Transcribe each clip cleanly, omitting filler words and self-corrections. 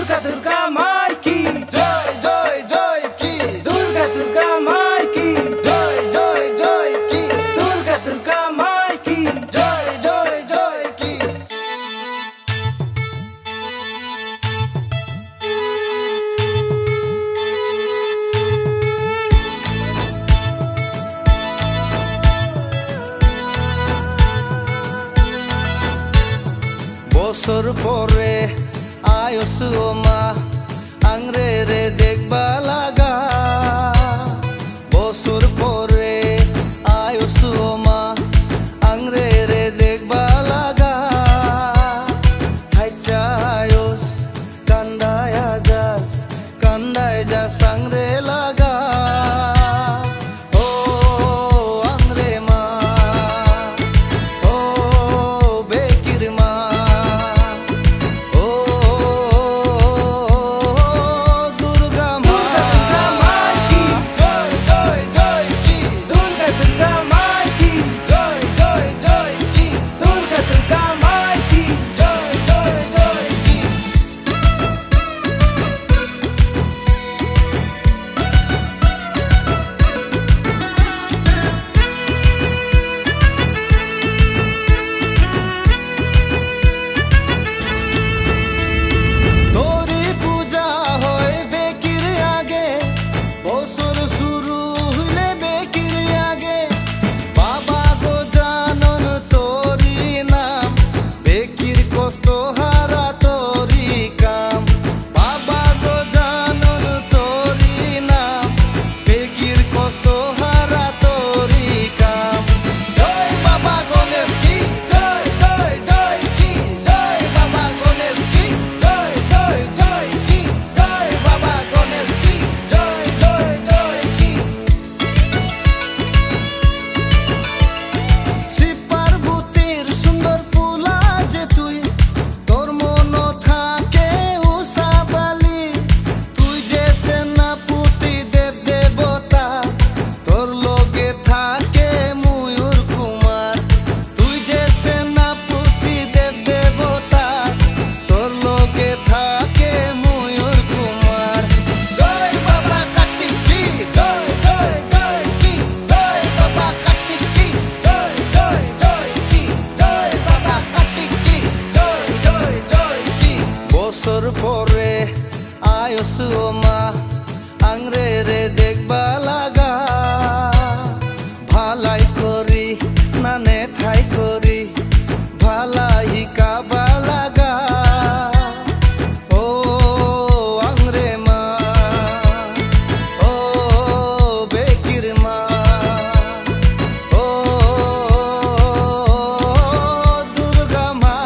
দুর্গা দুর্গা মাই কি জয় জয় জয় কি দুর্গা দুর্গা মাই কি জয় জয় জয় কি দুর্গা দুর্গা মাই কি জয় জয় জয় কি বছর পরে আয়সু মা আংরে রে দেখবা লাগা বছর পরে আয়সু মা আংরে রে দেখবা লাগা হাইচায়স কান্দায় যাস আংরে লাগা ও আংরে মা ও বেকির মা ও দুর্গা মা দুর্গা মাই কি জয় জয় জয় কি দুর্গা দুর্গা মাই কি জয় জয় জয় কি দুর্গা দুর্গা মাই কি জয় জয় জয় কি তোরি পূজা হয় বেকির আগে বছর শুরু হইলে বেকির আগে বাবা গো জানন তোরি নাম বেকির কষ্ট হারা তোরি কাম বাবা গো জানন তোরি নাম বেকির কষ্ট হারা তোরি কাম জয় বাবা গণেশ কি জয় জয় জয় কি জয় বাবা গণেশ কি জয় জয় জয় কি জয় বাবা গণেশ কি জয় জয় জয় কি শিব পার্বতীর সুন্দর ফুলা যে তুই তোর মন থাকে উষাবালি তুই যে সেনাপতি দেব দেবতা তোর লগে থাকে ময়ূর কুমার তুই যে সেনাপতি দেব দেবতা তোর লগে থাকে ময়ূর কুমার জয় বাবা কার্তিক কি জয় জয় জয় কি জয় বাবা কার্তিক কি জয় জয় জয় কি জয় বাবা কার্তিক কি জয় জয় জয় কি বছর পরে আয়সু মা আংরে রে দেখবা লাগা ভালাই করি নানে থাই করি ভালাই কাবা লাগা ও আংরে মা ও বেকির মা ও দুর্গা মা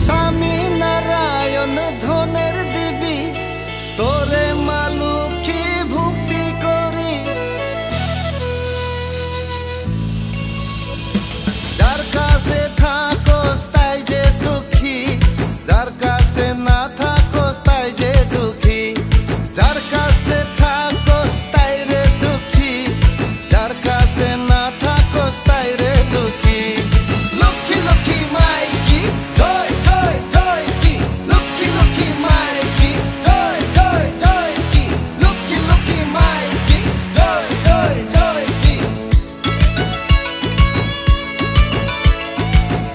স্বামী নারায়ণ ধনের দেবী তোরে মালুকি ভক্তি করি যার কাছে থাকস তাই যে সুখী যার কাছে না থাকস তাই যে দুঃখী যার কাছে থাকস তাই রে সুখী যার কাছে না থাকস তাই রে দুঃখী লক্ষ্মী লক্ষ্মী মাই কি জয় জয় জয় কি লক্ষ্মী লক্ষ্মী মাই কি জয় জয় জয় কি লক্ষ্মী লক্ষ্মী মাই কি জয় জয় জয় কি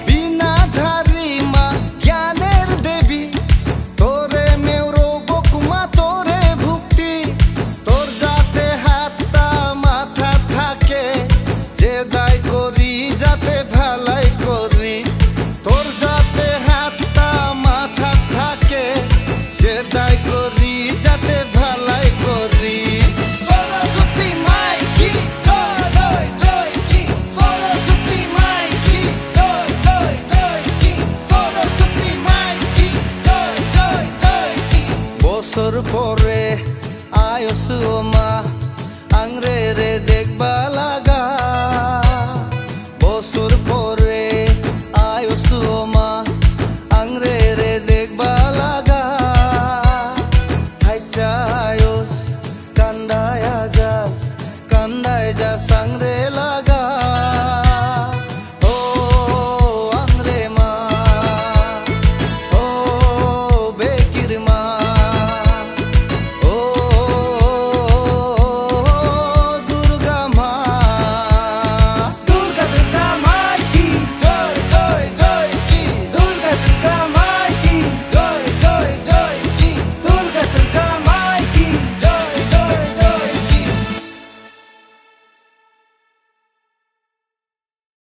বিনাধারী মা জ্ঞানের দেবী তোরে মেউরো বকুমা তোরে ভক্তি তোর যাতে হাতটা মাথা থাকে যে দায় করি যাতে ভালাই করি তোর যাতে হাতটা মাথা থাকে যে দায় করি যাতে ভালাই করি সরস্বতী মাই কি জয় জয় জয় কি সরস্বতী মাই কি জয় জয় জয় কি সরস্বতী মাই কি জয় জয় জয় কি বছর পরে আয়সু মা রে রে